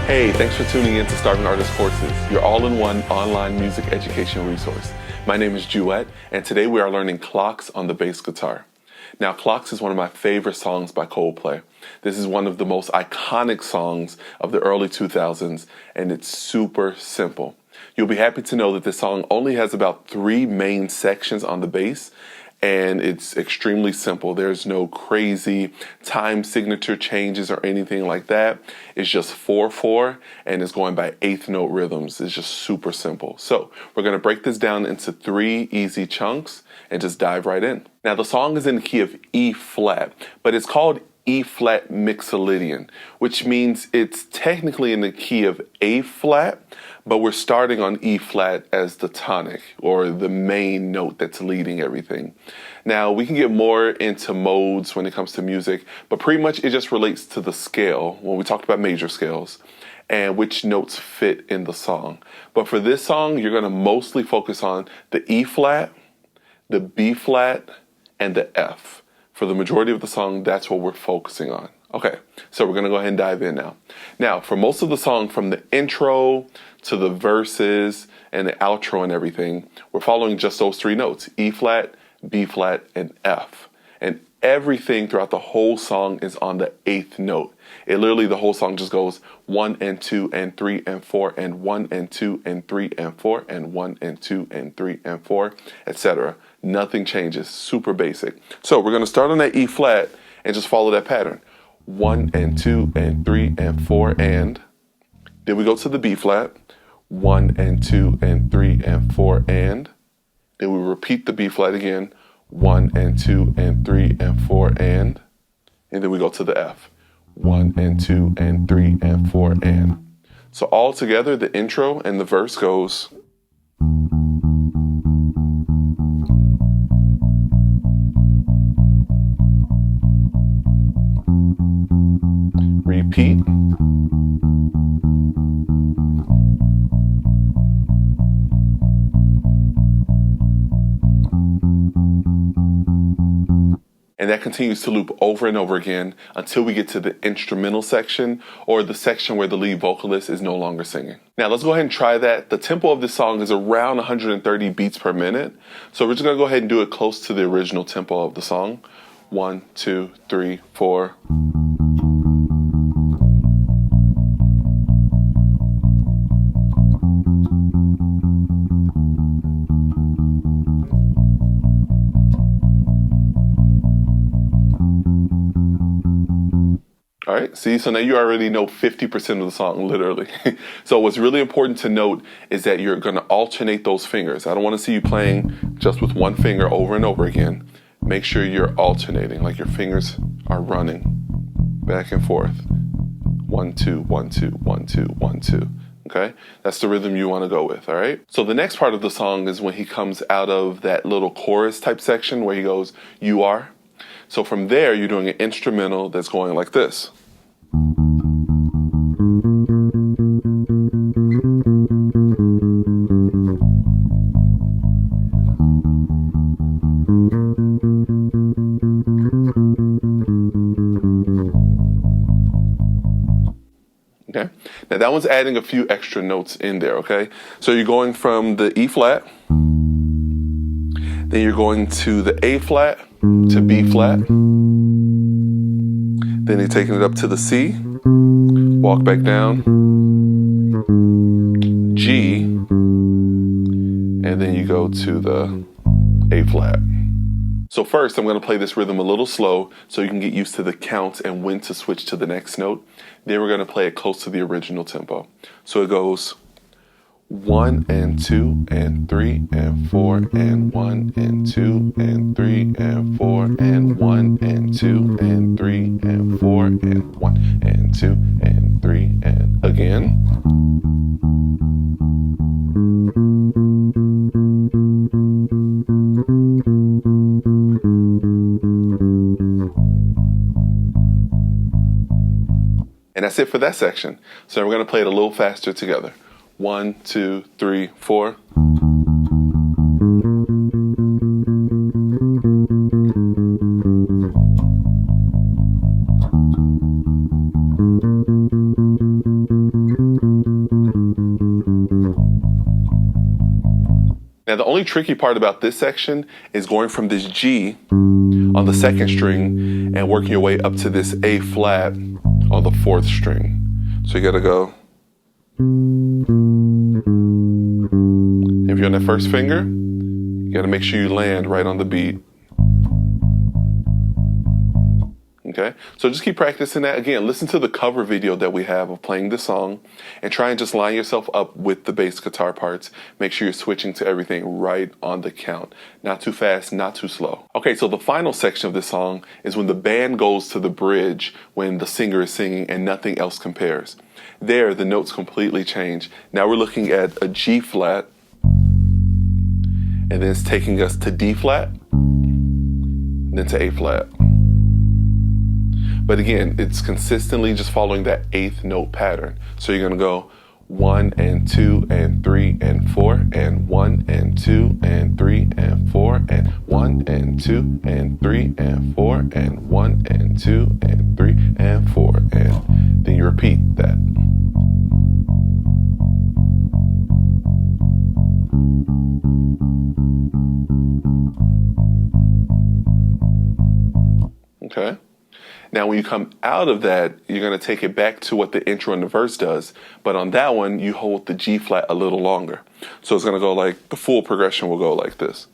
Hey, thanks for tuning in to Starving Artist Courses, your all-in-one online music education resource. My name is Juiette, and today we are learning Clocks on the bass guitar. Now, Clocks is one of my favorite songs by Coldplay. This is one of the most iconic songs of the early 2000s, and it's super simple. You'll be happy to know that this song only has about 3 main sections on the bass, and it's extremely simple. There's no crazy time signature changes or anything like that. It's just 4/4, and it's going by 8th note rhythms. It's just super simple. So we're going to break this down into 3 easy chunks and just dive right in. Now, the song is in the key of E flat, but it's called E flat mixolydian, which means it's technically in the key of A flat, but we're starting on E flat as the tonic or the main note that's leading everything. Now, we can get more into modes when it comes to music, but pretty much it just relates to the scale when we talked about major scales and which notes fit in the song. But for this song, you're going to mostly focus on the E flat, the B flat, and the F. For the majority of the song, that's what we're focusing on. Okay, so we're gonna go ahead and dive in now. Now, for most of the song, from the intro to the verses and the outro and everything, we're following just those 3 notes, E flat, B flat, and F. And everything throughout the whole song is on the 8th note. It literally, the whole song just goes 1 and 2 and 3 and 4 and 1 and 2 and 3 and 4 and 1 and 2 and 3 and 4, etc. Nothing changes, super basic. So we're gonna start on that E flat and just follow that pattern. 1 and 2 and 3 and 4 and, then we go to the B flat, 1 and 2 and 3 and 4 and, then we repeat the B flat again, 1 and 2 and 3 and 4 and then we go to the F, 1 and 2 and 3 and 4 and. So all together, the intro and the verse goes. Repeat. And that continues to loop over and over again until we get to the instrumental section, or the section where the lead vocalist is no longer singing. Now let's go ahead and try that. The tempo of this song is around 130 beats per minute. So we're just gonna go ahead and do it close to the original tempo of the song. 1, 2, 3, 4. All right, see, so now you already know 50% of the song, literally. So what's really important to note is that you're gonna alternate those fingers. I don't wanna see you playing just with one finger over and over again. Make sure you're alternating, like your fingers are running back and forth. 1, 2, 1, 2, 1, 2, 1, 2. Okay, that's the rhythm you wanna go with, all right? So the next part of the song is when he comes out of that little chorus type section where he goes, "You are." So from there, you're doing an instrumental that's going like this. Okay, now that one's adding a few extra notes in there, okay? So you're going from the E flat, then you're going to the A flat, to B flat, then you're taking it up to the C, walk back down, G, and then you go to the A flat. So first, I'm going to play this rhythm a little slow so you can get used to the counts and when to switch to the next note. Then we're going to play it close to the original tempo. So it goes 1 and 2 and 3 and 4 and 1 and 2 and 3 and 4 and 1 and 2 and 3 and 4 and 1 and 2 and 3 and again. And that's it for that section. So we're going to play it a little faster together. 1, 2, 3, 4. Now, the only tricky part about this section is going from this G on the second string and working your way up to this A flat on the fourth string. So you gotta go. If you're on that first finger, you gotta make sure you land right on the beat. Okay, so just keep practicing that. Again, listen to the cover video that we have of playing this song and try and just line yourself up with the bass guitar parts. Make sure you're switching to everything right on the count. Not too fast, not too slow. Okay, so the final section of this song is when the band goes to the bridge when the singer is singing and nothing else compares. There, the notes completely change. Now we're looking at a G flat, and then it's taking us to D flat, and then to A flat. But again, it's consistently just following that eighth note pattern. So you're gonna go 1 and 2 and 3 and 4 and 1 and 2 and 3 and 4 and 1 and 2 and 3 and 4 and 1 and 2 and 3 and 4, and then you repeat that. Okay. Now, when you come out of that, you're going to take it back to what the intro and the verse does. But on that one, you hold the G flat a little longer. So it's going to go like, the full progression will go like this.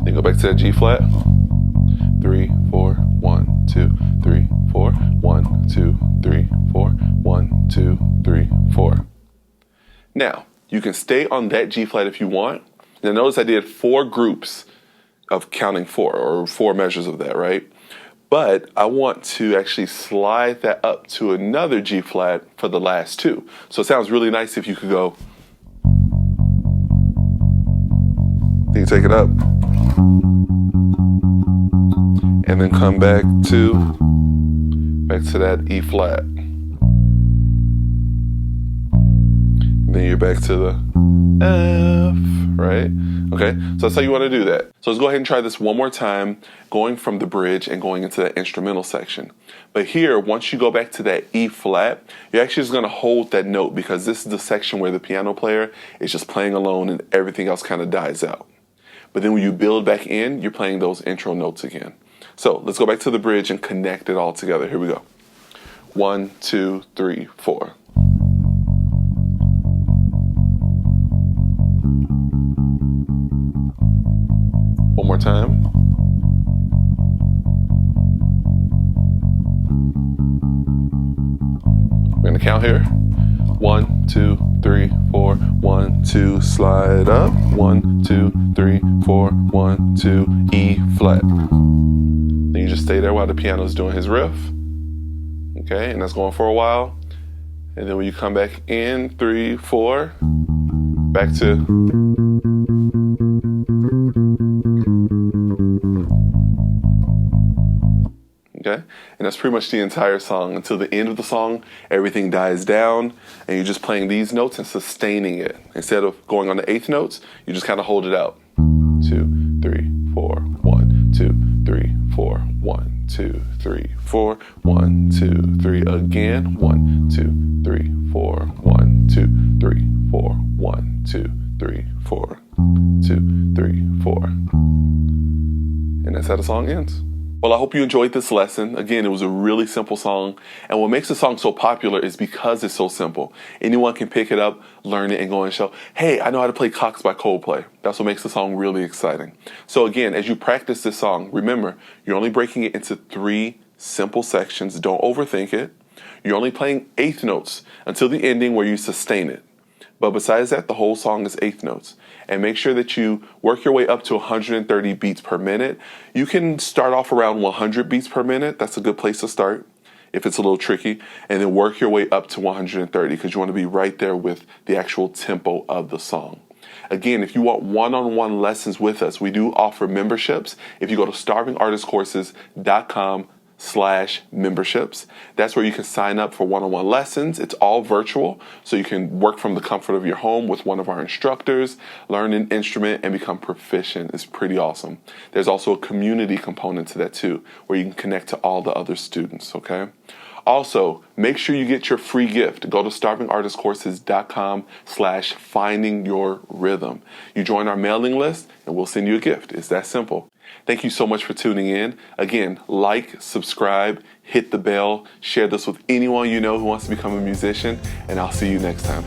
Then go back to that G flat. 3, 4, 1, 2, 3, 4, 1, 2, 3, 4, 1, 2, 3, 4. Now, you can stay on that G flat if you want. Now notice I did 4 groups of counting 4, or 4 measures of that, right? But I want to actually slide that up to another G flat for the last 2. So it sounds really nice if you could go. Then you take it up. And then come back to that E flat. And then you're back to the F, right? Okay, so that's how you want to do that. So let's go ahead and try this one more time, going from the bridge and going into that instrumental section. But here, once you go back to that E flat, you're actually just going to hold that note, because this is the section where the piano player is just playing alone and everything else kind of dies out. But then when you build back in, you're playing those intro notes again. So let's go back to the bridge and connect it all together. Here we go. 1, 2, 3, 4. One more time. We're going to count here. 1, 2, 3, 4. 1, 2, slide up. 1, 2, 3, 4. 1, 2, E flat. Then you just stay there while the piano's doing his riff. Okay, and that's going for a while. And then when you come back in, 3, 4, back to. Okay, and that's pretty much the entire song. Until the end of the song, everything dies down, and you're just playing these notes and sustaining it. Instead of going on the 8th notes, you just kind of hold it out. 2, 3, 4, 1, 2, 3, 4, 1, 2, 3, 4, 1, 2, 3 again. 1, 2, 3, 4, 1, 2, 3, 4, 1, 2, 3, 4, 2, 3, 4. And that's how the song ends. Well, I hope you enjoyed this lesson. Again, it was a really simple song. And what makes the song so popular is because it's so simple. Anyone can pick it up, learn it, and go and show, hey, I know how to play Clocks by Coldplay. That's what makes the song really exciting. So again, as you practice this song, remember, you're only breaking it into 3 simple sections. Don't overthink it. You're only playing 8th notes until the ending where you sustain it. But besides that, the whole song is 8th notes. And make sure that you work your way up to 130 beats per minute. You can start off around 100 beats per minute. That's a good place to start if it's a little tricky. And then work your way up to 130, because you want to be right there with the actual tempo of the song. Again, if you want one-on-one lessons with us, we do offer memberships. If you go to starvingartistcourses.com starvingArtistCourses.com/memberships. That's where you can sign up for one-on-one lessons. It's all virtual, so you can work from the comfort of your home with one of our instructors, learn an instrument, and become proficient. It's pretty awesome. There's also a community component to that too, where you can connect to all the other students, okay? Also, make sure you get your free gift. Go to starvingartistcourses.com/findingyourrhythm. You join our mailing list and we'll send you a gift. It's that simple. Thank you so much for tuning in. Again, like, subscribe, hit the bell, share this with anyone you know who wants to become a musician, and I'll see you next time.